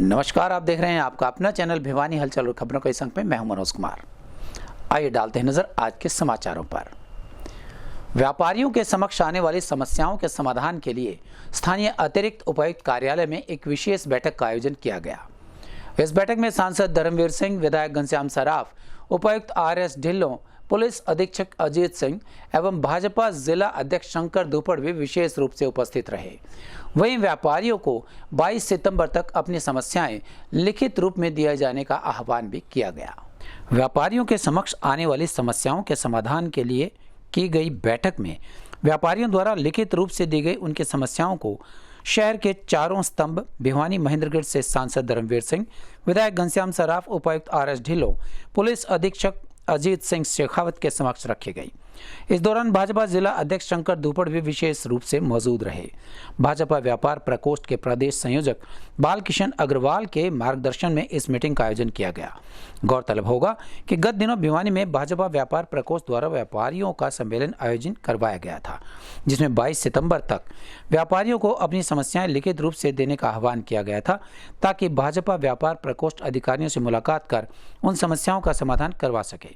नमस्कार, आप देख रहे हैं आपका अपना चैनल भिवानी हलचल और खबरों के संग में मैं हूं मनोज कुमार। आइए डालते हैं नजर आज के समाचारों पर। व्यापारियों के समक्ष आने वाली समस्याओं के समाधान के लिए स्थानीय अतिरिक्त उपायुक्त कार्यालय में एक विशेष बैठक का आयोजन किया गया। इस बैठक में सांसद धर्मवीर सिंह, विधायक घनश्याम सराफ, उपायुक्त RS ढिल्लों, पुलिस अधीक्षक अजीत सिंह एवं भाजपा जिला अध्यक्ष शंकर धूपड़ भी विशेष रूप से उपस्थित रहे। वहीं व्यापारियों को 22 सितंबर तक अपनी समस्याएं लिखित रूप में दिए जाने का आह्वान भी किया गया। व्यापारियों के समक्ष आने वाली समस्याओं के समाधान के लिए की गई बैठक में व्यापारियों द्वारा लिखित रूप से दी गई उनकी समस्याओं को शहर के चारों स्तंभ भिवानी महेंद्रगढ़ से सांसद धर्मवीर सिंह, विधायक घनश्याम सराफ, उपायुक्त RS ढिल्लों, पुलिस अधीक्षक अजीत सिंह शेखावत के समक्ष रखी गई। इस दौरान भाजपा जिला अध्यक्ष शंकर धूपड़ भी विशेष रूप से मौजूद रहे। भाजपा व्यापार प्रकोष्ठ के प्रदेश संयोजक बालकिशन अग्रवाल के मार्गदर्शन में इस मीटिंग का आयोजन किया गया। गौरतलब होगा कि गत दिनों भिवानी में भाजपा व्यापार प्रकोष्ठ द्वारा व्यापारियों का सम्मेलन आयोजन करवाया गया था, जिसमें 22 सितंबर तक व्यापारियों को अपनी समस्याएं लिखित रूप से देने का आह्वान किया गया था, ताकि भाजपा व्यापार प्रकोष्ठ अधिकारियों से मुलाकात कर उन समस्याओं का समाधान करवा सके।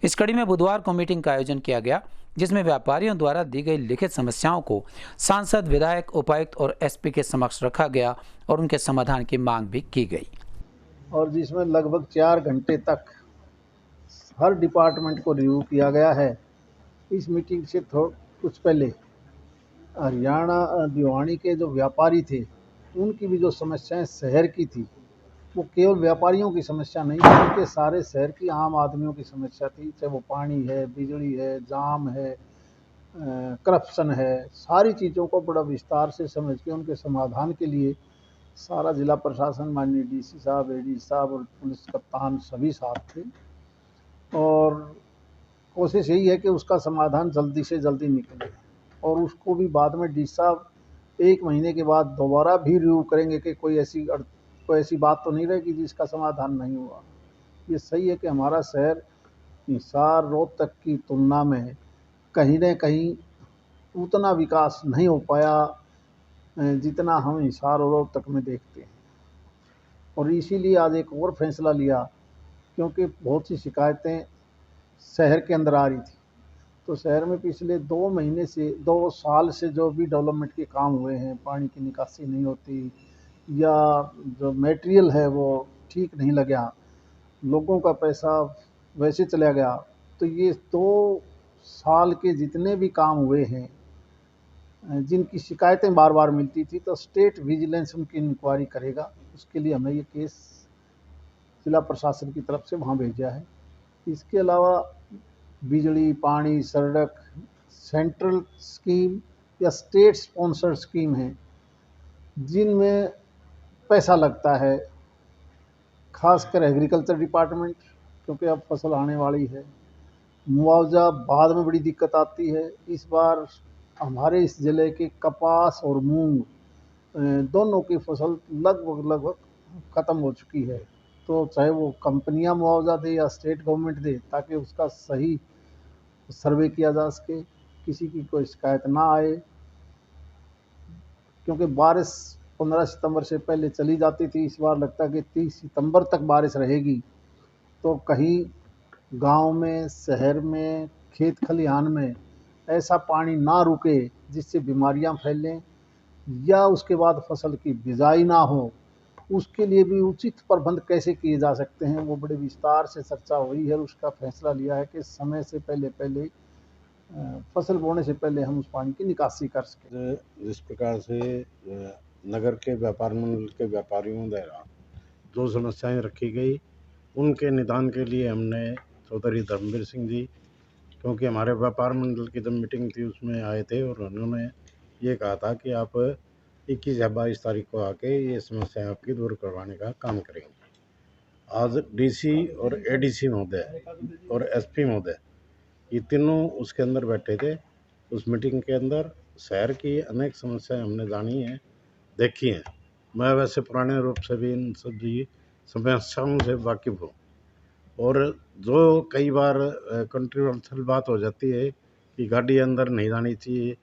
इस कड़ी में बुधवार को मीटिंग का आयोजन किया गया, जिसमें व्यापारियों द्वारा दी गई लिखित समस्याओं को सांसद, विधायक, उपायुक्त और SP के समक्ष रखा गया और उनके समाधान की मांग भी की गई। और जिसमें लगभग 4 घंटे तक हर डिपार्टमेंट को रिव्यू किया गया है। इस मीटिंग से कुछ पहले हरियाणा भिवानी के जो व्यापारी थे, उनकी भी जो समस्याएं शहर की थी, वो केवल व्यापारियों की समस्या नहीं थी, उनके सारे शहर की आम आदमियों की समस्या थी। चाहे वो पानी है, बिजली है, जाम है, करप्शन है, सारी चीज़ों को बड़ा विस्तार से समझ के उनके समाधान के लिए सारा जिला प्रशासन, माननीय DC साहब, AD साहब और पुलिस कप्तान सभी साथ थे। और कोशिश यही है कि उसका समाधान जल्दी से जल्दी निकले और उसको भी बाद में DC साहब 1 महीने के बाद दोबारा भी रिव्यू करेंगे कि कोई ऐसी बात तो नहीं रहेगी जिसका समाधान नहीं हुआ। ये सही है कि हमारा शहर हिसार, रोहतक की तुलना में कहीं न कहीं उतना विकास नहीं हो पाया जितना हम हिसार और रोहतक में देखते हैं। और इसीलिए आज एक और फैसला लिया, क्योंकि बहुत सी शिकायतें शहर के अंदर आ रही थी। तो शहर में पिछले 2 साल से जो भी डेवलपमेंट के काम हुए हैं, पानी की निकासी नहीं होती या जो मटेरियल है वो ठीक नहीं लगा, लोगों का पैसा वैसे चला गया। तो ये 2 साल के जितने भी काम हुए हैं, जिनकी शिकायतें बार बार मिलती थी, तो स्टेट विजिलेंस उनकी इंक्वायरी करेगा। उसके लिए हमने ये केस जिला प्रशासन की तरफ से वहाँ भेजा है। इसके अलावा बिजली, पानी, सड़क, सेंट्रल स्कीम या स्टेट स्पॉन्सर्ड स्कीम है जिनमें पैसा लगता है, खासकर एग्रीकल्चर डिपार्टमेंट, क्योंकि अब फसल आने वाली है। मुआवजा बाद में बड़ी दिक्कत आती है। इस बार हमारे इस ज़िले के कपास और मूंग दोनों की फसल लगभग ख़त्म हो चुकी है। तो चाहे वो कंपनियां मुआवजा दे या स्टेट गवर्नमेंट दे, ताकि उसका सही सर्वे किया जा सके, किसी की कोई शिकायत ना आए। क्योंकि बारिश 15 सितंबर से पहले चली जाती थी, इस बार लगता है कि 30 सितंबर तक बारिश रहेगी। तो कहीं गांव में, शहर में, खेत खलिहान में ऐसा पानी ना रुके जिससे बीमारियां फैलें या उसके बाद फसल की बिजाई ना हो, उसके लिए भी उचित प्रबंध कैसे किए जा सकते हैं, वो बड़े विस्तार से चर्चा हुई है। उसका फैसला लिया है कि समय से पहले फसल बोने से पहले हम उस पानी की निकासी कर सकें। जिस प्रकार से नगर के व्यापार मंडल के व्यापारियों द्वारा जो समस्याएं रखी गई, उनके निदान के लिए हमने चौधरी धर्मवीर सिंह जी, क्योंकि हमारे व्यापार मंडल की जब मीटिंग थी उसमें आए थे और उन्होंने ये कहा था कि आप 21 या 22 तारीख को आके ये समस्या आपकी दूर करवाने का काम करेंगे। आज DC और ADC महोदय और SP महोदय, ये तीनों उसके अंदर बैठे थे। उस मीटिंग के अंदर शहर की अनेक समस्याएं हमने जानी हैं, देखी हैं। मैं वैसे पुराने रूप से भी इन सभी समस्याओं से वाकिफ़ हूँ। और जो कई बार कंट्रोवर्शियल बात हो जाती है कि गाड़ी अंदर नहीं जानी चाहिए,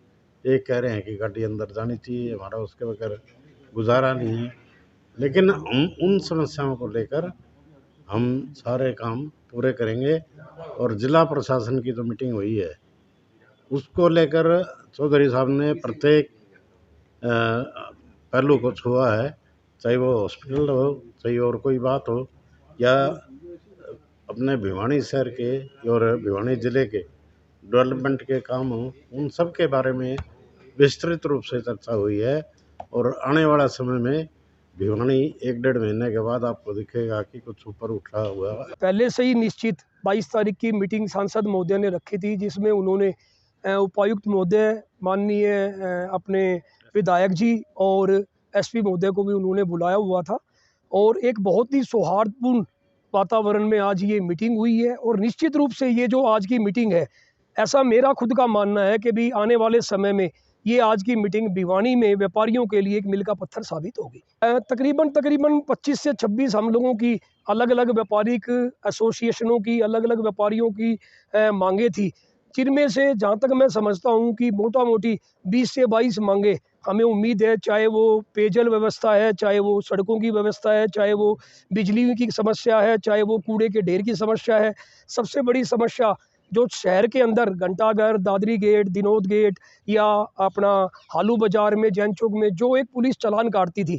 एक कह रहे हैं कि गाड़ी अंदर जानी चाहिए, हमारा उसके बगैर गुजारा नहीं है। लेकिन हम उन समस्याओं को लेकर हम सारे काम पूरे करेंगे। और जिला प्रशासन की जो मीटिंग हुई है उसको लेकर चौधरी साहब ने प्रत्येक पहलू को छुआ है, चाहे वो हॉस्पिटल हो, चाहे और कोई बात हो, या अपने भिवानी शहर के और भिवानी ज़िले के डेवलपमेंट के काम हो, उन सब के बारे में विस्तृत रूप से चर्चा हुई है। और आने वाला समय में भिवानी 1-1.5 महीने के बाद आपको दिखेगा कि कुछ ऊपर उठा हुआ है। पहले से ही निश्चित 22 तारीख की मीटिंग सांसद महोदय ने रखी थी, जिसमें उन्होंने उपायुक्त महोदय, माननीय अपने विधायक जी और एसपी महोदय को भी उन्होंने बुलाया हुआ था। और एक बहुत ही सौहार्दपूर्ण वातावरण में आज ये मीटिंग हुई है। और निश्चित रूप से ये जो आज की मीटिंग है, ऐसा मेरा खुद का मानना है कि भी आने वाले समय में ये आज की मीटिंग भिवानी में व्यापारियों के लिए एक मील का पत्थर साबित होगी। तकरीबन 25 से 26 हम लोगों की अलग अलग व्यापारिक एसोसिएशनों की, अलग अलग व्यापारियों की मांगे थी, जिनमें से जहाँ तक मैं समझता हूँ कि मोटा मोटी 20 से 22 मांगे हमें उम्मीद है, चाहे वो पेयजल व्यवस्था है, चाहे वो सड़कों की व्यवस्था है, चाहे वो बिजली की समस्या है, चाहे वो कूड़े के ढेर की समस्या है। सबसे बड़ी समस्या जो शहर के अंदर घंटाघर, दादरी गेट, दिनोद गेट या अपना हालू बाज़ार में, जैन चौक में जो एक पुलिस चालान काटती थी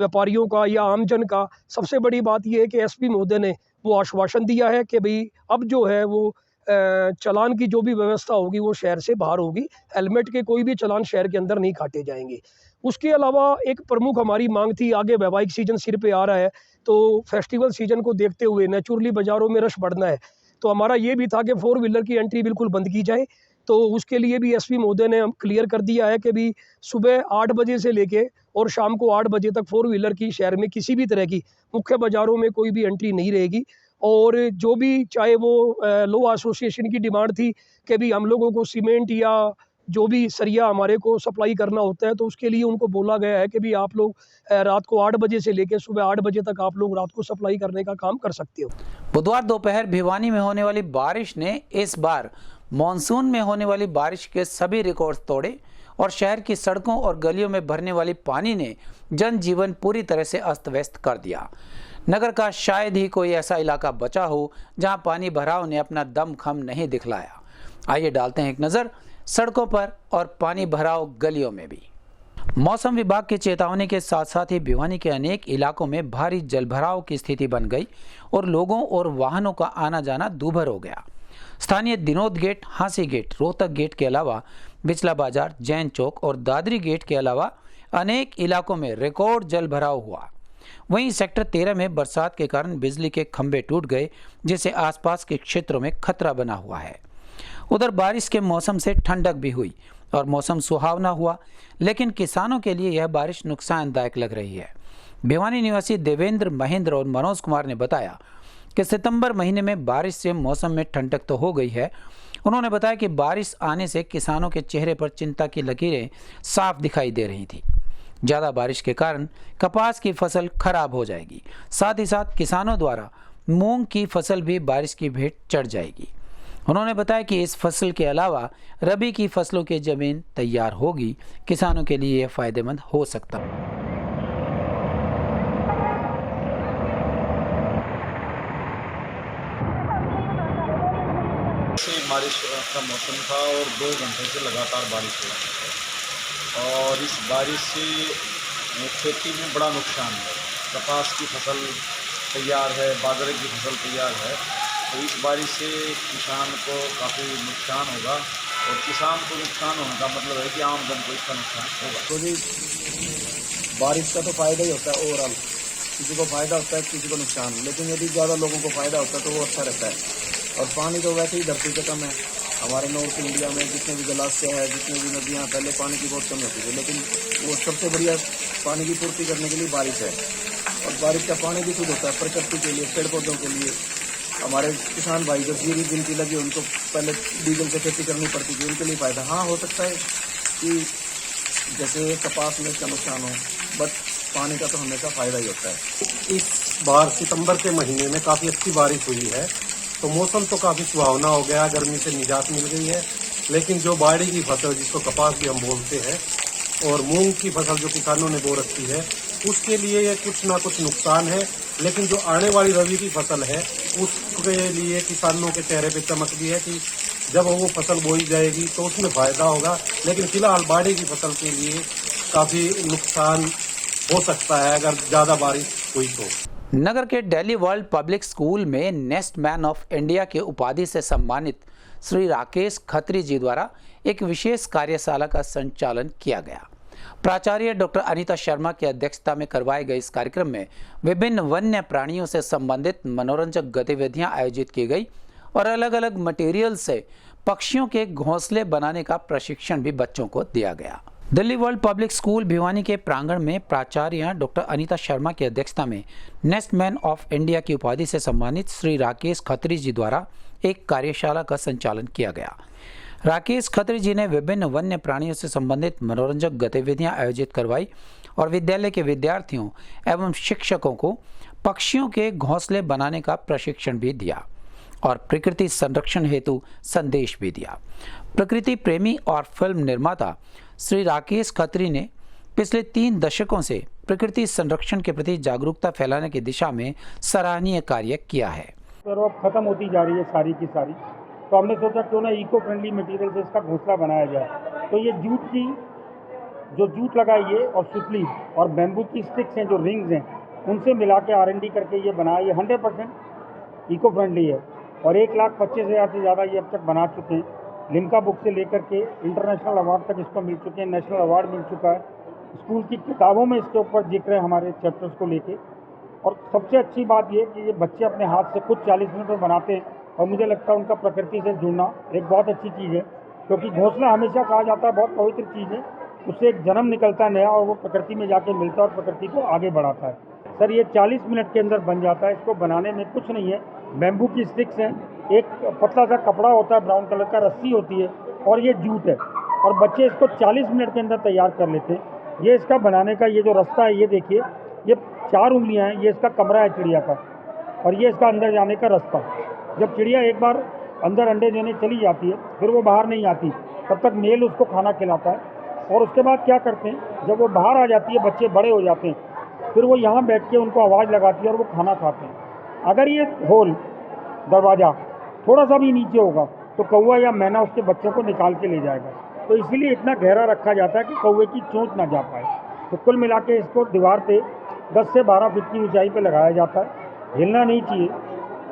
व्यापारियों का या आमजन का, सबसे बड़ी बात यह है कि एसपी महोदय ने वो आश्वासन दिया है कि भाई अब जो है वो चालान की जो भी व्यवस्था होगी वो शहर से बाहर होगी। हेलमेट के कोई भी चालान शहर के अंदर नहीं काटे जाएंगे। उसके अलावा एक प्रमुख हमारी मांग थी, आगे वैवाहिक सीजन सिर पे आ रहा है, तो फेस्टिवल सीजन को देखते हुए नेचुरली बाज़ारों में रश बढ़ना है, तो हमारा ये भी था कि 4 व्हीलर की एंट्री बिल्कुल बंद की जाए। तो उसके लिए भी एसपी महोदय ने क्लियर कर दिया है कि भी सुबह 8 बजे से लेके और शाम को 8 बजे तक 4 व्हीलर की शहर में किसी भी तरह की मुख्य बाज़ारों में कोई भी एंट्री नहीं रहेगी। और जो भी, चाहे वो लो एसोसिएशन की डिमांड थी कि भी हम लोगों को सीमेंट या जो भी सरिया हमारे को सप्लाई करना होता है, तो उसके लिए उनको बोला गया है कि भी आप लोग रात को 8 बजे से लेकर सुबह 8 बजे तक आप लोग रात को सप्लाई करने का काम कर सकते हो। बुधवार दोपहर भिवानी में होने वाली बारिश ने इस बार मॉनसून में होने वाली बारिश के सभी रिकॉर्ड तोड़े और शहर की सड़कों और गलियों में भरने वाली पानी ने जनजीवन पूरी तरह से अस्त व्यस्त कर दिया। नगर का शायद ही कोई ऐसा इलाका बचा हो जहां पानी भराव ने अपना दमखम नहीं दिखलाया। आइए डालते हैं एक नज़र सड़कों पर और पानी भराव गलियों में भी। मौसम विभाग की चेतावनी के साथ साथ ही भिवानी के अनेक इलाकों में भारी जलभराव की स्थिति बन गई और लोगों और वाहनों का आना जाना दूभर हो गया। स्थानीय Dinod gate, Hansi gate, Rohtak gate के अलावा बिचला बाजार, जैन चौक और दादरी गेट के अलावा अनेक इलाकों में रिकॉर्ड जलभराव हुआ। वहीं सेक्टर 13 में बरसात के कारण बिजली के खंभे टूट गए, जिससे आसपास के क्षेत्रों में खतरा बना हुआ है। उधर बारिश के मौसम से ठंडक भी हुई और मौसम सुहावना हुआ, लेकिन किसानों के लिए यह बारिश नुकसानदायक लग रही है। भिवानी निवासी देवेंद्र, महेंद्र और मनोज कुमार ने बताया कि सितंबर महीने में बारिश से मौसम में ठंडक तो हो गई है। उन्होंने बताया कि बारिश आने से किसानों के चेहरे पर चिंता की लकीरें साफ दिखाई दे रही थी। ज़्यादा बारिश के कारण कपास की फसल खराब हो जाएगी, साथ ही साथ किसानों द्वारा मूंग की फसल भी बारिश की भेंट चढ़ जाएगी। उन्होंने बताया कि इस फसल के अलावा रबी की फसलों की जमीन तैयार होगी, किसानों के लिए यह फायदेमंद हो सकता है। बारिश का मौसम था और 2 घंटे से लगातार बारिश हुई और इस बारिश से खेती में बड़ा नुकसान है। कपास की फसल तैयार है, बाजरे की फसल तैयार है, तो इस बारिश से किसान को काफ़ी नुकसान होगा और किसान को नुकसान होने का मतलब है कि आम जन को इसका नुकसान होगा। तो जी बारिश का तो फ़ायदा ही होता है ओवरऑल, किसी को फ़ायदा होता है किसी को नुकसान, लेकिन यदि ज़्यादा लोगों को फ़ायदा होता है तो वो अच्छा रहता है। और पानी तो वैसे ही धरती पे कम है, हमारे नॉर्थ इंडिया में जितने भी जलाशय है, जितनी भी नदियाँ, पहले पानी की बहुत कमी होती थी, लेकिन वो सबसे बढ़िया पानी की पूर्ति करने के लिए बारिश है। और बारिश का पानी भी शुद्ध होता है प्रकृति के लिए, पेड़ पौधों के लिए। हमारे किसान भाई जो जीरी जिनकी लगी उनको पहले डीजल से खेती करनी पड़ती थी, उनके लिए फ़ायदा। हाँ, हो सकता है कि जैसे कपास में इसका नुकसान हो, बट पानी का तो हमेशा फ़ायदा ही होता है। इस बार सितंबर के महीने में काफ़ी अच्छी बारिश हुई है, तो मौसम तो काफ़ी सुहावना हो गया, गर्मी से निजात मिल गई है। लेकिन जो बाड़ी की फसल, जिसको कपास भी हम बोलते हैं, और मूंग की फसल जो किसानों ने बो रखी है उसके लिए ये कुछ ना कुछ नुकसान है, लेकिन जो आने वाली रबी की फसल है उसके लिए किसानों के चेहरे पे चमक भी है कि जब वो फसल बोई जाएगी तो उसमें फायदा होगा। लेकिन फिलहाल बाढ़ की फसल के लिए काफ़ी नुकसान हो सकता है अगर ज़्यादा बारिश हुई तो। नगर के दिल्ली वर्ल्ड पब्लिक स्कूल में नेस्ट मैन ऑफ इंडिया के उपाधि से सम्मानित श्री राकेश खत्री जी द्वारा एक विशेष कार्यशाला का संचालन किया गया। प्राचार्य डॉक्टर अनीता शर्मा की अध्यक्षता में करवाए गए इस कार्यक्रम में विभिन्न वन्य प्राणियों से संबंधित मनोरंजक गतिविधियां आयोजित की गई और अलग अलग मटेरियल से पक्षियों के घोंसले बनाने का प्रशिक्षण भी बच्चों को दिया गया। Delhi world public school Bhiwani के प्रांगण में प्राचार्य डॉक्टर अनीता शर्मा की अध्यक्षता में नेस्ट मैन ऑफ इंडिया की उपाधि से सम्मानित श्री राकेश खत्री जी द्वारा एक कार्यशाला का संचालन किया गया। राकेश खत्री जी ने विभिन्न वन्य प्राणियों से संबंधित मनोरंजक गतिविधियां आयोजित करवाई और विद्यालय के विद्यार्थियों एवं शिक्षकों को पक्षियों के घोंसले बनाने का प्रशिक्षण भी दिया और प्रकृति संरक्षण हेतु संदेश भी दिया। प्रकृति प्रेमी और फिल्म निर्माता श्री राकेश खत्री ने पिछले 3 दशकों से प्रकृति संरक्षण के प्रति जागरूकता फैलाने की दिशा में सराहनीय कार्य किया है। और अब खत्म होती जा रही है सारी की सारी, तो हमने सोचा क्यों ना इको फ्रेंडली मटेरियल से इसका घोंसला बनाया जाए। तो ये जूट की जो जूट लगाई है और सुतली और बैम्बू की स्टिक्स हैं जो रिंग्स हैं उनसे मिला के R&D करके ये बनाया। ये 100% इको फ्रेंडली है और 1,25,000 से ज़्यादा ये अब तक बना चुके हैं। लिम्का बुक से लेकर के इंटरनेशनल अवार्ड तक इसको मिल चुके हैं, नेशनल अवार्ड मिल चुका है। स्कूल की किताबों में इसके ऊपर जिक्र है हमारे चैप्टर्स को लेके। और सबसे अच्छी बात ये कि ये बच्चे अपने हाथ से खुद 40 मिनट में बनाते हैं और मुझे लगता है उनका प्रकृति से जुड़ना एक बहुत अच्छी चीज़ है, क्योंकि घोंसला हमेशा कहा जाता है बहुत पवित्र चीज़ है, उससे एक जन्म निकलता है नया और वो प्रकृति में जाके मिलता है और प्रकृति को आगे बढ़ाता है। सर ये 40 मिनट के अंदर बन जाता है। इसको बनाने में कुछ नहीं है, बैम्बू की स्टिक्स हैं, एक पतला सा कपड़ा होता है, ब्राउन कलर का रस्सी होती है और ये जूट है और बच्चे इसको 40 मिनट के अंदर तैयार कर लेते हैं। ये इसका बनाने का ये जो रास्ता है, ये देखिए, ये 4 उंगलियां हैं, ये इसका कमरा है चिड़िया का और ये इसका अंदर जाने का रास्ता। जब चिड़िया एक बार अंदर अंडे देने चली जाती है फिर वो बाहर नहीं आती, तब तक मेल उसको खाना खिलाता है और उसके बाद क्या करते हैं, जब वो बाहर आ जाती है, बच्चे बड़े हो जाते हैं, फिर वो यहाँ बैठ के उनको आवाज़ लगाती है और वो खाना खाते हैं। अगर ये होल दरवाज़ा थोड़ा सा भी नीचे होगा तो कौवा या मैना उसके बच्चों को निकाल के ले जाएगा, तो इसीलिए इतना गहरा रखा जाता है कि कौवे की चोंच ना जा पाए। तो कुल मिला के इसको दीवार पे 10 से 12 फीट की ऊंचाई पे लगाया जाता है, हिलना नहीं चाहिए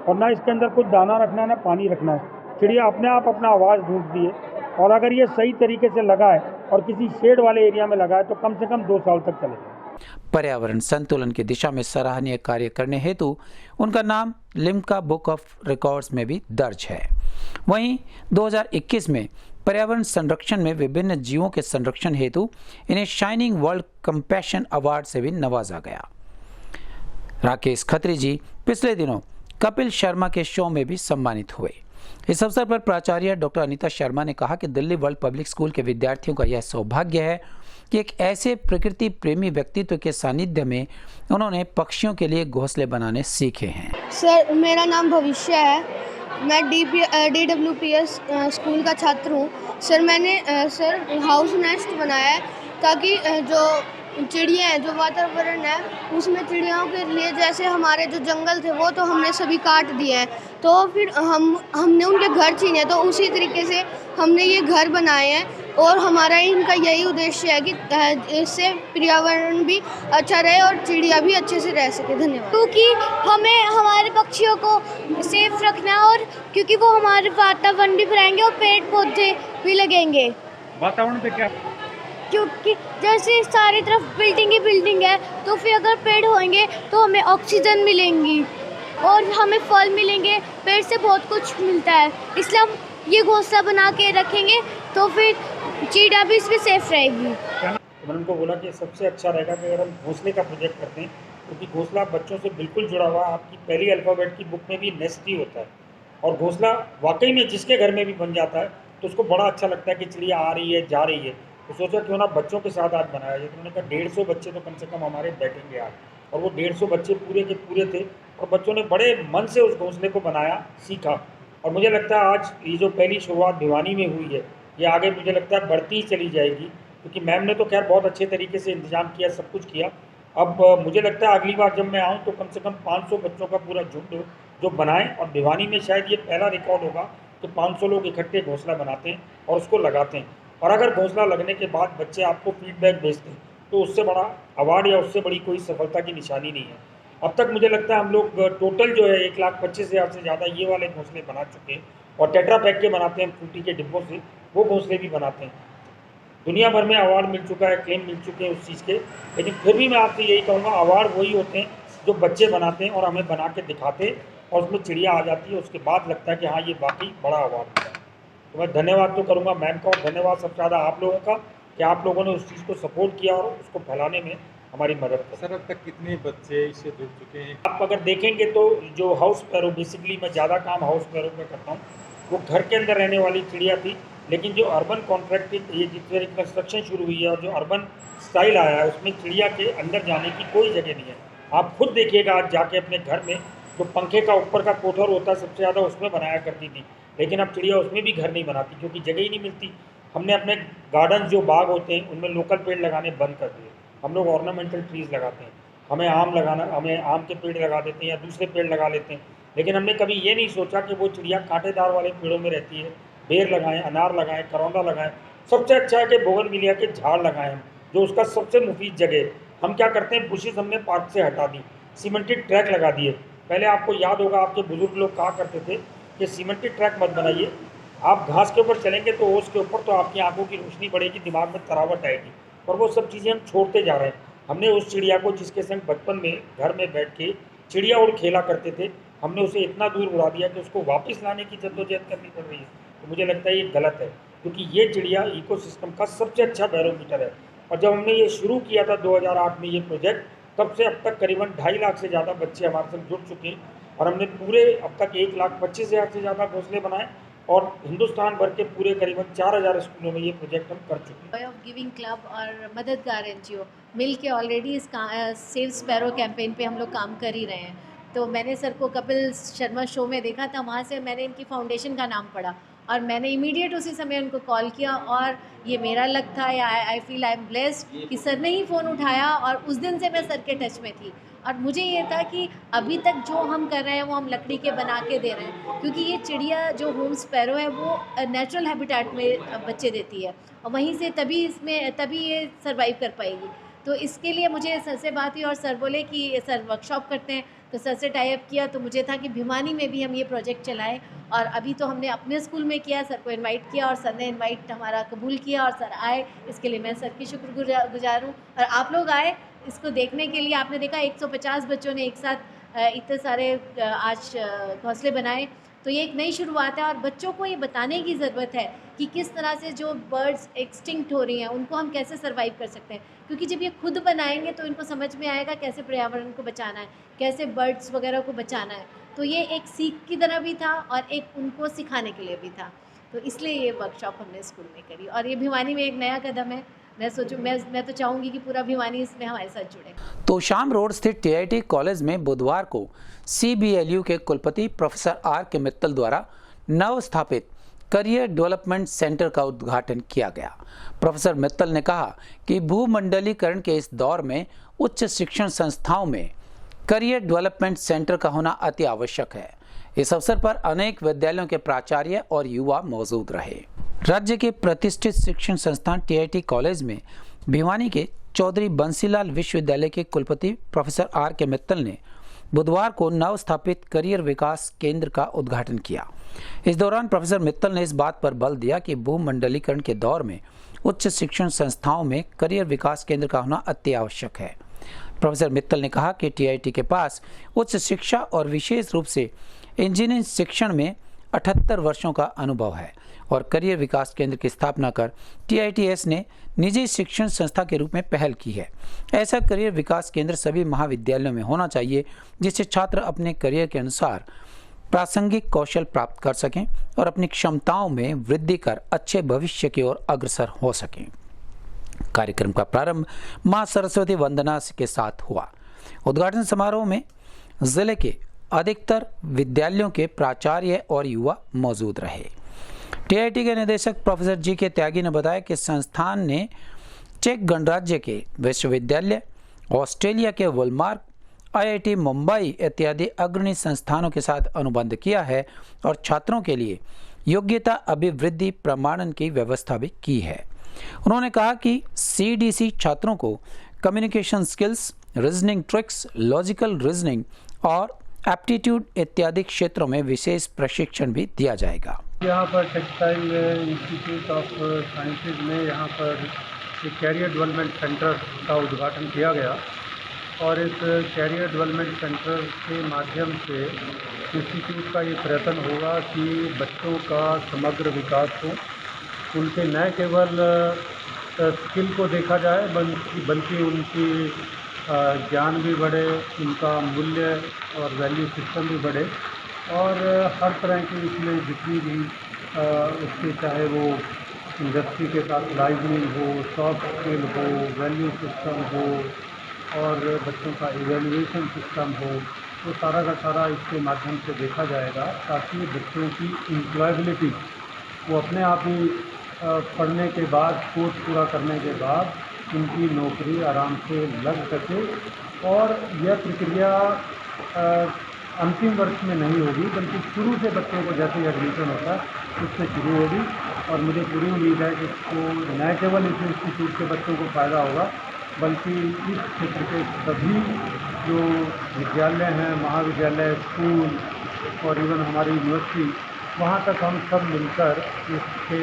और ना इसके अंदर कुछ दाना रखना है ना पानी रखना है। चिड़िया अपने आप अपना आवाज़ ढूंढती है और अगर ये सही तरीके से लगा है और किसी शेड वाले एरिया में लगा है तो कम से कम 2 साल तक चलेगा। पर्यावरण संतुलन की दिशा में सराहनीय कार्य करने हेतु उनका नाम लिम्का बुक ऑफ रिकॉर्ड्स में भी दर्ज है। वहीं 2021 में पर्यावरण संरक्षण में विभिन्न जीवों के संरक्षण हेतु इन्हें शाइनिंग वर्ल्ड कंपैशन अवार्ड से भी नवाजा गया। राकेश खत्री जी पिछले दिनों कपिल शर्मा के शो में भी सम्मानित हुए। इस अवसर पर प्राचार्य डॉक्टर अनीता शर्मा ने कहा कि दिल्ली वर्ल्ड पब्लिक स्कूल के विद्यार्थियों का यह सौभाग्य है कि एक ऐसे प्रकृति प्रेमी व्यक्तित्व के सानिध्य में उन्होंने पक्षियों के लिए घोंसले बनाने सीखे हैं। सर मेरा नाम भविष्य है, मैं DWPS स्कूल का छात्र हूँ। सर मैंने हाउस नेस्ट बनाया है ताकि जो चिड़िया हैं, जो वातावरण है उसमें चिड़ियाओं के लिए, जैसे हमारे जो जंगल थे वो तो हमने सभी काट दिए हैं, तो फिर हमने उनके घर छीने, तो उसी तरीके से हमने ये घर बनाए हैं और हमारा इनका यही उद्देश्य है कि इससे पर्यावरण भी अच्छा रहे और चिड़िया भी अच्छे से रह सके। धन्यवाद। क्योंकि हमें हमारे पक्षियों को सेफ रखना है और क्योंकि वो हमारे वातावरण भी बनाएंगे और पेड़ पौधे भी लगेंगे। वातावरण पे क्या, क्योंकि जैसे सारी तरफ बिल्डिंग ही बिल्डिंग है, तो फिर अगर पेड़ होंगे तो हमें ऑक्सीजन मिलेंगी और हमें फल मिलेंगे, पेड़ से बहुत कुछ मिलता है, इसलिए हम ये घोंसला बना के रखेंगे तो फिर चिड़िया भी इसमें सेफ रहेगी। मैंने उनको बोला कि सबसे अच्छा रहेगा कि अगर हम घोंसले का प्रोजेक्ट करते हैं, क्योंकि घोंसला बच्चों से बिल्कुल जुड़ा हुआ, आपकी पहली अल्फ़ाबेट की बुक में भी नेस्ट ही होता है और घोंसला वाकई में जिसके घर में भी बन जाता है तो उसको बड़ा अच्छा लगता है कि चिड़िया आ रही है, जा रही है। तो सोचा क्यों ना बच्चों के साथ आज बनाया जाए। तो उन्होंने कहा 150 बच्चे तो कम से कम हमारे बैठेंगे आज, और वो 150 बच्चे पूरे के पूरे थे और बच्चों ने बड़े मन से उस घोंसले को बनाया, सीखा। और मुझे लगता है आज ये जो पहली शुरुआत भिवानी में हुई है, ये आगे मुझे लगता है बढ़ती ही चली जाएगी, क्योंकि मैम ने तो खैर बहुत अच्छे तरीके से इंतजाम किया, सब कुछ किया। अब मुझे लगता है अगली बार जब मैं आऊँ तो कम से कम 500 बच्चों का पूरा झुंड जो बनाएं, और भिवानी में शायद ये पहला रिकॉर्ड होगा कि 500 लोग इकट्ठे घोंसला बनाते हैं और उसको लगाते हैं। और अगर घोंसला लगने के बाद बच्चे आपको फीडबैक भेजते हैं तो उससे बड़ा अवार्ड या उससे बड़ी कोई सफलता की निशानी नहीं है। अब तक मुझे लगता है हम लोग टोटल जो है 1,25,000 से ज़्यादा ये वाले घोंसले बना चुके हैं, और टेट्रा पैक के बनाते हैं फ्रूटी के डिब्बों से, वो घोंसले भी बनाते हैं। दुनिया भर में अवार्ड मिल चुका है, क्लेम मिल चुके हैं उस चीज़ के, लेकिन फिर भी मैं आपसे यही कहूँगा, अवार्ड वही होते हैं जो बच्चे बनाते हैं और हमें बना के दिखाते हैं, और उसमें चिड़िया आ जाती है, उसके बाद लगता है कि हाँ ये वाकई बड़ा अवार्ड है। तो मैं धन्यवाद तो करूँगा मैम का, और धन्यवाद सबसे ज़्यादा आप लोगों का कि आप लोगों ने उस चीज़ को सपोर्ट किया और उसको फैलाने में हमारी मदद की। सर अब तक कितने बच्चे इससे जुड़ चुके हैं? आप अगर देखेंगे तो जो हाउस पैरो, बेसिकली मैं ज़्यादा काम हाउस पैरो में करता हूँ, वो घर के अंदर रहने वाली चिड़िया थी, लेकिन जो अर्बन कॉन्ट्रैक्ट ये जितने कंस्ट्रक्शन शुरू हुई है और जो अर्बन स्टाइल आया है उसमें चिड़िया के अंदर जाने की कोई जगह नहीं है। आप खुद देखिएगा आज जाके अपने घर में, जो पंखे का ऊपर का कोठर होता है सबसे ज़्यादा उसमें बनाया करती थी, लेकिन अब चिड़िया उसमें भी घर नहीं बनाती क्योंकि जगह ही नहीं मिलती। हमने अपने गार्डन जो बाग होते हैं उनमें लोकल पेड़ लगाने बंद कर दिए, हम लोग ऑर्नामेंटल ट्रीज़ लगाते हैं। हमें आम के पेड़ लगा देते हैं या दूसरे पेड़ लगा लेते हैं, लेकिन हमने कभी ये नहीं सोचा कि वो चिड़िया कांटेदार वाले पेड़ों में रहती है। बेर लगाएं, अनार लगाएं, करौंदा लगाएं। सबसे अच्छा है कि बोगनविलिया के झाड़ लगाएं हम, जो उसका सबसे मुफीद जगह है। हम क्या करते हैं, बुशेस हमने पार्क से हटा दी, सीमेंटेड ट्रैक लगा दिए। पहले आपको याद होगा, आपके बुजुर्ग लोग कहा करते थे कि सीमेंटेड ट्रैक मत बनाइए, आप घास के ऊपर चलेंगे तो ओस के ऊपर तो आपकी आंखों की रोशनी बढ़ेगी, दिमाग में तरावट आएगी, और वो सब चीज़ें हम छोड़ते जा रहे हैं। हमने उस चिड़िया को जिसके संग बचपन में घर में बैठ के चिड़िया उड़ खेला करते थे, हमने उसे इतना दूर उड़ा दिया कि उसको वापस लाने की जद्दोजहद करनी पड़ रही है। तो मुझे लगता है ये गलत है, क्योंकि ये चिड़िया इकोसिस्टम का सबसे अच्छा बैरोमीटर है। और जब हमने ये शुरू किया था 2008 में ये प्रोजेक्ट, तब से अब तक करीबन 2.5 लाख से ज़्यादा बच्चे हमारे साथ जुड़ चुके हैं, और हमने पूरे अब तक 1,25,000 से ज़्यादा घोंसले बनाए, और हिंदुस्तान भर के पूरे करीबन 4,000 स्कूलों में ये प्रोजेक्ट हम कर चुके हैं। ऑफ गिविंग क्लब और मददगार एनजीओ मिल के ऑलरेडी इस सेव स्पैरो कैंपेन पे हम लोग काम कर ही रहे हैं। तो मैंने सर को कपिल शर्मा शो में देखा था, वहाँ से मैंने इनकी फाउंडेशन का नाम पढ़ा और मैंने इमीडिएट उसी समय उनको कॉल किया, और ये मेरा लक था या I feel I am blessed कि सर ने ही फ़ोन उठाया, और उस दिन से मैं सर के टच में थी। और मुझे ये था कि अभी तक जो हम कर रहे हैं वो हम लकड़ी के बना के दे रहे हैं, क्योंकि ये चिड़िया जो होम स्पैरो है वो नेचुरल हैबिटेट में बच्चे देती है, और वहीं से तभी ये सर्वाइव कर पाएगी। तो इसके लिए मुझे सर से बात हुई और सर बोले कि सर वर्कशॉप करते हैं, तो सर से टाई अप किया। तो मुझे था कि भिवानी में भी हम ये प्रोजेक्ट चलाएं, और अभी तो हमने अपने स्कूल में किया, सर को इनवाइट किया और सर ने इनवाइट हमारा कबूल किया और सर आए। इसके लिए मैं सर की शुक्रगुजार हूँ, और आप लोग आए इसको देखने के लिए। आपने देखा 150 बच्चों ने एक साथ इतने सारे आज घोंसले बनाए, तो ये एक नई शुरुआत है, और बच्चों को ये बताने की ज़रूरत है कि किस तरह से जो बर्ड्स एक्सटिंक्ट हो रही हैं उनको हम कैसे सर्वाइव कर सकते हैं, क्योंकि जब ये खुद बनाएंगे तो इनको समझ में आएगा कैसे पर्यावरण को बचाना है, कैसे बर्ड्स वगैरह को बचाना है। तो ये एक सीख की तरह भी था और एक उनको सिखाने के लिए भी था। तो इसलिए ये वर्कशॉप हमने स्कूल में करी, और ये भिवानी में एक नया कदम है। मैं तो चाहूँगी कि पूरा भिवानी इसमें हमारे साथ जुड़े। तो शाम रोड स्थित टीआईटी कॉलेज में बुधवार को CBLU के कुलपति प्रोफेसर R.K. मित्तल द्वारा नव स्थापित करियर डेवलपमेंट सेंटर का उद्घाटन किया गया। प्रोफेसर मित्तल ने कहा कि भूमंडलीकरण के इस दौर में उच्च शिक्षण संस्थाओं में करियर डेवलपमेंट सेंटर का होना अति आवश्यक है। इस अवसर पर अनेक विद्यालयों के प्राचार्य और युवा मौजूद रहे। राज्य के प्रतिष्ठित शिक्षण संस्थान टीआईटी कॉलेज में भिवानी के चौधरी बंसीलाल विश्वविद्यालय के कुलपति प्रोफेसर R.K. मित्तल ने बुधवार को नव स्थापित करियर विकास केंद्र का उद्घाटन किया। इस दौरान प्रोफेसर मित्तल ने इस बात पर बल दिया कि भूमंडलीकरण के दौर में उच्च शिक्षण संस्थाओं में करियर विकास केंद्र का होना अति आवश्यक है। प्रोफेसर मित्तल ने कहा कि टीआईटी के पास उच्च शिक्षा और विशेष रूप से इंजीनियरिंग शिक्षण में 78 वर्षों का अनुभव है, और करियर विकास केंद्र की स्थापना कर TITS ने निजी शिक्षण संस्था के रूप में पहल की है। ऐसा करियर विकास केंद्र सभी महाविद्यालयों में होना चाहिए, जिससे छात्र अपने करियर के अनुसार प्रासंगिक कौशल प्राप्त कर सकें और अपनी क्षमताओं में वृद्धि कर अच्छे भविष्य की ओर अग्रसर हो सकें। कार्यक्रम का प्रारंभ मां सरस्वती वंदना के साथ हुआ। उद्घाटन समारोह में जिले के अधिकतर विद्यालयों के प्राचार्य और युवा मौजूद रहे। टीआईटी के निदेशक प्रोफेसर G.K. त्यागी ने बताया कि संस्थान ने चेक गणराज्य के विश्वविद्यालय, ऑस्ट्रेलिया के वॉलमार्क, IIT मुंबई इत्यादि अग्रणी संस्थानों के साथ अनुबंध किया है और छात्रों के लिए योग्यता अभिवृद्धि प्रमाणन की व्यवस्था भी की है। उन्होंने कहा कि CDC छात्रों को communication skills, reasoning tricks, logical reasoning और एप्टीट्यूड इत्यादि क्षेत्रों में विशेष प्रशिक्षण भी दिया जाएगा। यहाँ पर टेक्सटाइल इंस्टीट्यूट ऑफ साइंसेज में यहाँ पर एक कैरियर डेवलपमेंट सेंटर का उद्घाटन किया गया और इस कैरियर डेवलपमेंट सेंटर के माध्यम से इंस्टीट्यूट का ये प्रयत्न होगा कि बच्चों का समग्र विकास हो, उनके न केवल स्किल को देखा जाए बल्कि उनकी ज्ञान भी बढ़े, उनका मूल्य और वैल्यू सिस्टम भी बढ़े और हर तरह की इसमें जितनी भी उसके चाहे वो इंडस्ट्री के साथ लाइवनिंग हो, सॉफ्ट स्किल हो, वैल्यू सिस्टम हो और बच्चों का इवैल्यूएशन सिस्टम हो, तो सारा का सारा इसके माध्यम से देखा जाएगा ताकि बच्चों की एम्प्लॉयबिलिटी वो अपने आप ही पढ़ने के बाद, कोर्स पूरा करने के बाद उनकी नौकरी आराम से लग सके। और यह प्रक्रिया अंतिम वर्ष में नहीं होगी बल्कि शुरू से बच्चों को जैसे ही एडमिशन होता है उससे शुरू होगी और मुझे पूरी उम्मीद है कि इसको न केवल इस इंस्टीट्यूट के बच्चों को फ़ायदा होगा बल्कि इस क्षेत्र के सभी जो विद्यालय हैं, महाविद्यालय, स्कूल और इवन हमारी यूनिवर्सिटी, वहाँ तक हम सब मिलकर इसके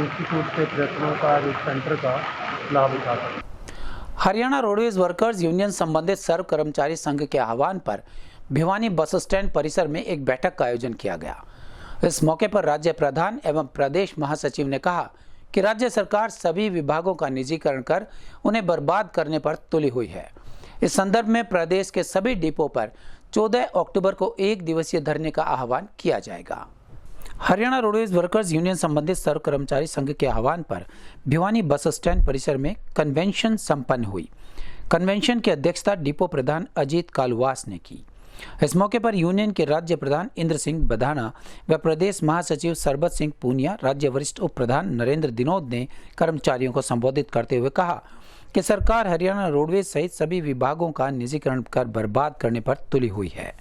इंस्टीट्यूट के प्रयत्नों का, इस सेंटर का लाभ उठा सकें। हरियाणा रोडवेज वर्कर्स यूनियन संबंधित सर्व कर्मचारी संघ के आह्वान पर भिवानी बस स्टैंड परिसर में एक बैठक का आयोजन किया गया। इस मौके पर राज्य प्रधान एवं प्रदेश महासचिव ने कहा कि राज्य सरकार सभी विभागों का निजीकरण कर उन्हें बर्बाद करने पर तुली हुई है। इस संदर्भ में प्रदेश के सभी डिपो पर 14 अक्टूबर को एक दिवसीय धरने का आह्वान किया जाएगा। हरियाणा रोडवेज वर्कर्स यूनियन संबंधित सर्व कर्मचारी संघ के आह्वान पर भिवानी बस स्टैंड परिसर में कन्वेंशन संपन्न हुई। कन्वेंशन की अध्यक्षता डिपो प्रधान अजीत कालवास ने की। इस मौके पर यूनियन के राज्य प्रधान इंद्र सिंह बधाना व प्रदेश महासचिव सरबत सिंह पूनिया, राज्य वरिष्ठ उप प्रधान नरेंद्र दिनोद ने कर्मचारियों को संबोधित करते हुए कहा कि सरकार हरियाणा रोडवेज सहित सभी विभागों का निजीकरण कर बर्बाद करने पर तुली हुई है।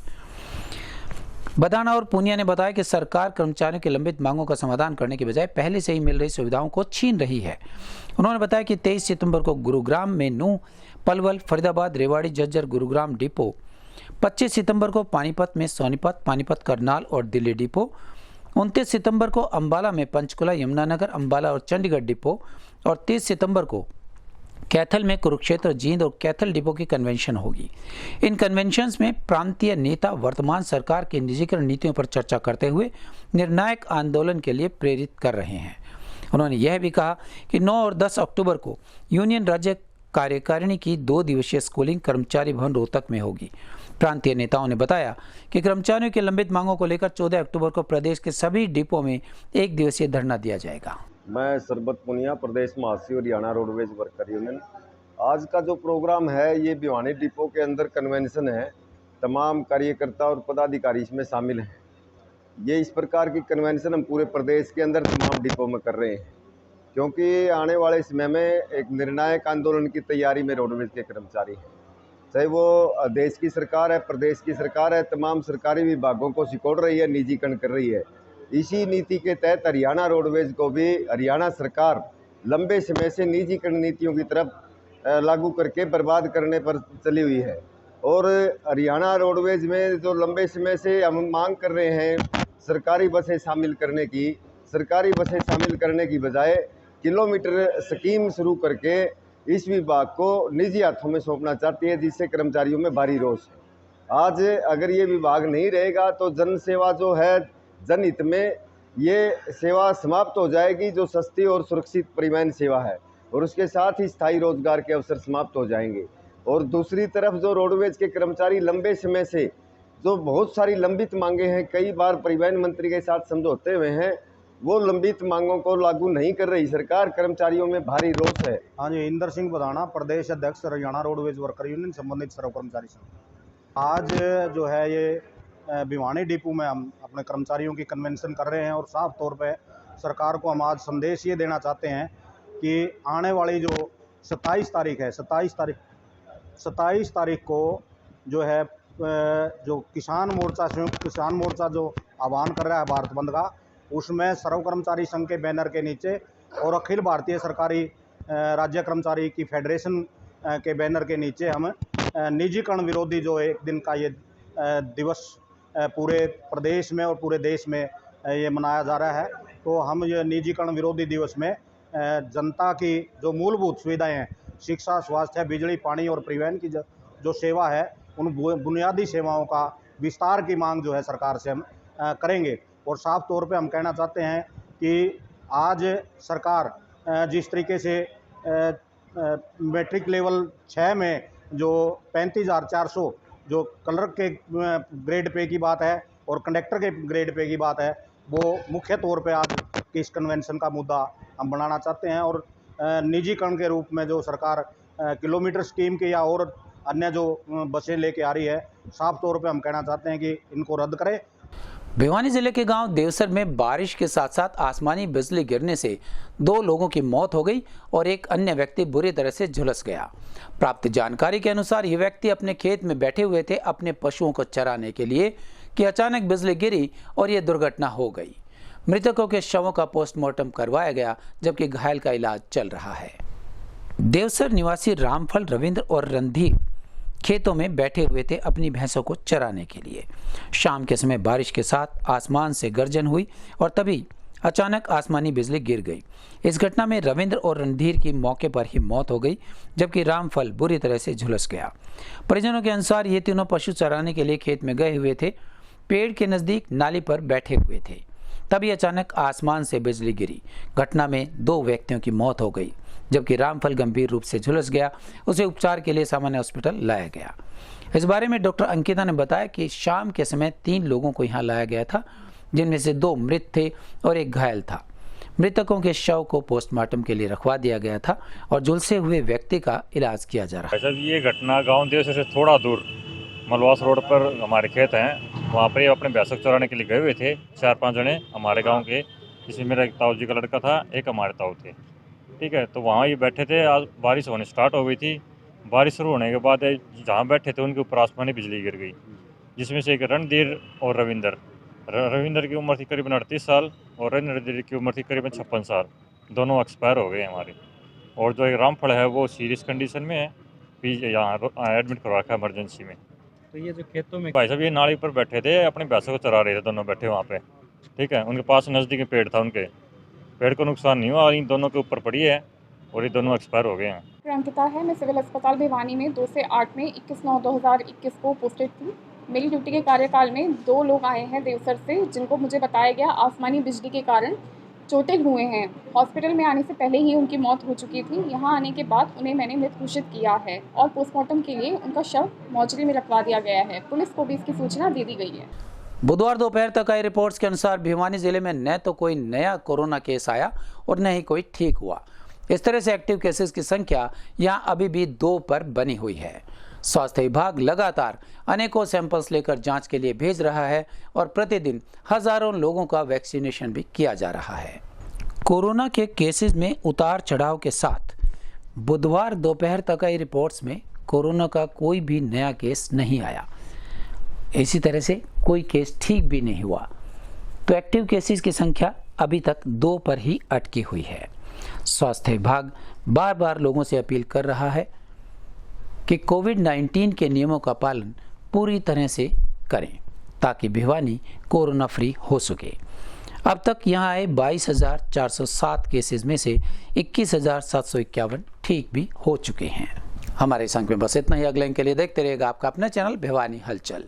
बदाना और पूनिया ने बताया कि सरकार कर्मचारियों की लंबित मांगों का समाधान करने के बजाय पहले से ही मिल रही सुविधाओं को छीन रही है। उन्होंने बताया कि 23 सितंबर को गुरुग्राम में नूंह, पलवल, फरीदाबाद, रेवाड़ी, झज्जर, गुरुग्राम डिपो, 25 सितंबर को पानीपत में सोनीपत, पानीपत, करनाल और दिल्ली डिपो, 29 सितंबर को अंबाला में पंचकुला, यमुनानगर, अंबाला और चंडीगढ़ डिपो और 30 सितंबर को कैथल में कुरुक्षेत्र, जींद और कैथल डिपो की कन्वेंशन होगी। इन कन्वेंशंस में प्रांतीय नेता वर्तमान सरकार की निजीकरण नीतियों पर चर्चा करते हुए निर्णायक आंदोलन के लिए प्रेरित कर रहे हैं। उन्होंने यह भी कहा कि 9 और 10 अक्टूबर को यूनियन राज्य कार्यकारिणी की 2 दिवसीय स्कूलिंग कर्मचारी भवन रोहतक में होगी। प्रांतीय नेताओं ने बताया कि कर्मचारियों की लंबित मांगों को लेकर 14 अक्टूबर को प्रदेश के सभी डिपो में 1 दिवसीय धरना दिया जाएगा। मैं सरबत पुनिया, प्रदेश महासचिव हरियाणा रोडवेज वर्कर यूनियन। आज का जो प्रोग्राम है ये भिवानी डिपो के अंदर कन्वेंशन है। तमाम कार्यकर्ता और पदाधिकारी इसमें शामिल हैं। ये इस प्रकार की कन्वेंशन हम पूरे प्रदेश के अंदर तमाम डिपो में कर रहे हैं क्योंकि आने वाले समय में एक निर्णायक आंदोलन की तैयारी में रोडवेज के कर्मचारी हैं। चाहे वो देश की सरकार है, प्रदेश की सरकार है, तमाम सरकारी विभागों को सिकोड़ रही है, निजीकरण कर रही है। इसी नीति के तहत हरियाणा रोडवेज को भी हरियाणा सरकार लंबे समय से निजीकरण नीतियों की तरफ लागू करके बर्बाद करने पर चली हुई है। और हरियाणा रोडवेज में जो लंबे समय से हम मांग कर रहे हैं सरकारी बसें शामिल करने की, सरकारी बसें शामिल करने की बजाय किलोमीटर स्कीम शुरू करके इस विभाग को निजी हाथों में सौंपना चाहती है, जिससे कर्मचारियों में भारी रोष है। आज अगर ये विभाग नहीं रहेगा तो जन सेवा जो है, जनहित में ये सेवा समाप्त हो जाएगी, जो सस्ती और सुरक्षित परिवहन सेवा है, और उसके साथ ही स्थायी रोजगार के अवसर समाप्त हो जाएंगे। और दूसरी तरफ जो रोडवेज के कर्मचारी लंबे समय से जो बहुत सारी लंबित मांगे हैं, कई बार परिवहन मंत्री के साथ समझौते हुए हैं, वो लंबित मांगों को लागू नहीं कर रही सरकार, कर्मचारियों में भारी रोष है। हाँ जी, इंदर सिंह बधाना, प्रदेश अध्यक्ष हरियाणा रोडवेज वर्कर यूनियन संबंधित सर्व कर्मचारी संघ। आज जो है ये भिवानी डिपो में हम अपने कर्मचारियों की कन्वेंशन कर रहे हैं और साफ तौर पे सरकार को हम आज संदेश ये देना चाहते हैं कि आने वाली जो 27 तारीख को जो है जो किसान मोर्चा जो आह्वान कर रहा है भारत बंद का, उसमें सर्व कर्मचारी संघ के बैनर के नीचे और अखिल भारतीय सरकारी राज्य कर्मचारी की फेडरेशन के बैनर के नीचे हम निजीकरण विरोधी जो एक दिन का ये दिवस पूरे प्रदेश में और पूरे देश में ये मनाया जा रहा है। तो हम ये निजीकरण विरोधी दिवस में जनता की जो मूलभूत सुविधाएं हैं, शिक्षा, स्वास्थ्य, बिजली, पानी और परिवहन की जो सेवा है, उन बुनियादी सेवाओं का विस्तार की मांग जो है सरकार से हम करेंगे। और साफ तौर पे हम कहना चाहते हैं कि आज सरकार जिस तरीके से मैट्रिक लेवल 6 में जो 35,400 जो क्लर्क के ग्रेड पे की बात है और कंडक्टर के ग्रेड पे की बात है, वो मुख्य तौर पे आज की इस कन्वेंशन का मुद्दा हम बनाना चाहते हैं। और निजीकरण के रूप में जो सरकार किलोमीटर स्कीम की या और अन्य जो बसें लेके आ रही है, साफ तौर पे हम कहना चाहते हैं कि इनको रद्द करें। भिवानी जिले के गांव देवसर में बारिश के साथ साथ आसमानी बिजली गिरने से 2 लोगों की मौत हो गई और एक अन्य व्यक्ति बुरी तरह से झुलस गया। प्राप्त जानकारी के अनुसार ये व्यक्ति अपने खेत में बैठे हुए थे अपने पशुओं को चराने के लिए कि अचानक बिजली गिरी और ये दुर्घटना हो गई। मृतकों के शवों का पोस्टमार्टम करवाया गया जबकि घायल का इलाज चल रहा है। देवसर निवासी रामफल, रविंद्र और रणधीर खेतों में बैठे हुए थे अपनी भैंसों को चराने के लिए। शाम के समय बारिश के साथ आसमान से गर्जन हुई और तभी अचानक आसमानी बिजली गिर गई। इस घटना में रविंद्र और रणधीर की मौके पर ही मौत हो गई जबकि रामफल बुरी तरह से झुलस गया। परिजनों के अनुसार ये तीनों पशु चराने के लिए खेत में गए हुए थे। पेड़ के नजदीक नाली पर बैठे हुए थे, तभी अचानक आसमान से बिजली गिरी। घटना में 2 व्यक्तियों की मौत हो गई जबकि रामफल गंभीर रूप से झुलस गया। उसे उपचार के लिए सामान्य हॉस्पिटल लाया गया। इस बारे में डॉक्टर अंकिता ने बताया कि शाम के समय 3 लोगों को यहां लाया गया था, जिनमें से 2 मृत थे और एक घायल था। मृतकों के शव को पोस्टमार्टम के लिए रखवा दिया गया था और झुलसे हुए व्यक्ति का इलाज किया जा रहा है। ये घटना गाँव देवसर से थोड़ा दूर मलवास रोड पर हमारे खेत हैं, वहाँ पर अपने भैंसों को चराने के लिए गए हुए थे 4-5 जने हमारे गाँव के, जिसमें मेरा एक ताऊ जी का लड़का था, एक हमारे ताऊ थे। ठीक है, तो वहाँ ये बैठे थे। आज बारिश होने स्टार्ट हो गई थी। बारिश शुरू होने के बाद जहाँ बैठे थे उनके ऊपर आसमानी बिजली गिर गई, जिसमें से एक रणधीर और रविंदर की उम्र थी करीबन 38 साल और रणधीर की उम्र थी करीबन 56 साल। दोनों एक्सपायर हो गए हमारे। और जो एक रामफल है वो सीरियस कंडीशन में है, यहाँ एडमिट करवा रखा है इमरजेंसी में। तो ये जो खेतों में भाई साहब ये नाली पर बैठे थे, अपने भैंसों को चरा रहे थे, दोनों बैठे वहाँ पे। ठीक है, उनके पास नज़दीक पेड़ था, उनके पेड़ को नुकसान नहीं हुआ और इन दोनों के ऊपर पड़ी है और ये दोनों एक्सपायर हो गए हैं। अंकिता है, मैं सिविल अस्पताल भिवानी में 2 से 8 में 21/9/2021 को पोस्टेड थी। मेरी ड्यूटी के कार्यकाल में 2 लोग आए हैं देवसर से, जिनको मुझे बताया गया आसमानी बिजली के कारण चोटें हुए हैं। हॉस्पिटल में आने से पहले ही उनकी मौत हो चुकी थी। यहाँ आने के बाद उन्हें मैंने मृत घोषित किया है और पोस्टमार्टम के लिए उनका शव मौचरी में रखवा दिया गया है। पुलिस को भी इसकी सूचना दे दी गई है। बुधवार दोपहर तक आई रिपोर्ट्स के अनुसार भिवानी जिले में न तो कोई नया कोरोना केस आया और न ही कोई ठीक हुआ। इस तरह से एक्टिव केसेस की संख्या यहां अभी भी 2 पर बनी हुई है। स्वास्थ्य विभाग लगातार अनेकों सैंपल्स लेकर जांच के लिए भेज रहा है और प्रतिदिन हजारों लोगों का वैक्सीनेशन भी किया जा रहा है। कोरोना के केसेस में उतार चढ़ाव के साथ बुधवार दोपहर तक आई रिपोर्ट्स में कोरोना का कोई भी नया केस नहीं आया। इसी तरह से कोई केस ठीक भी नहीं हुआ, तो एक्टिव केसेस की संख्या अभी तक 2 पर ही अटकी हुई है। स्वास्थ्य विभाग बार बार लोगों से अपील कर रहा है कि कोविड-19 के नियमों का पालन पूरी तरह से करें ताकि भिवानी कोरोना फ्री हो सके। अब तक यहां आए 22,407 केसेस में से 21,751 ठीक भी हो चुके हैं। हमारे इस अंक में बस इतना ही। अगले अंक के लिए देखते रहिएगा आपका अपना चैनल भिवानी हलचल।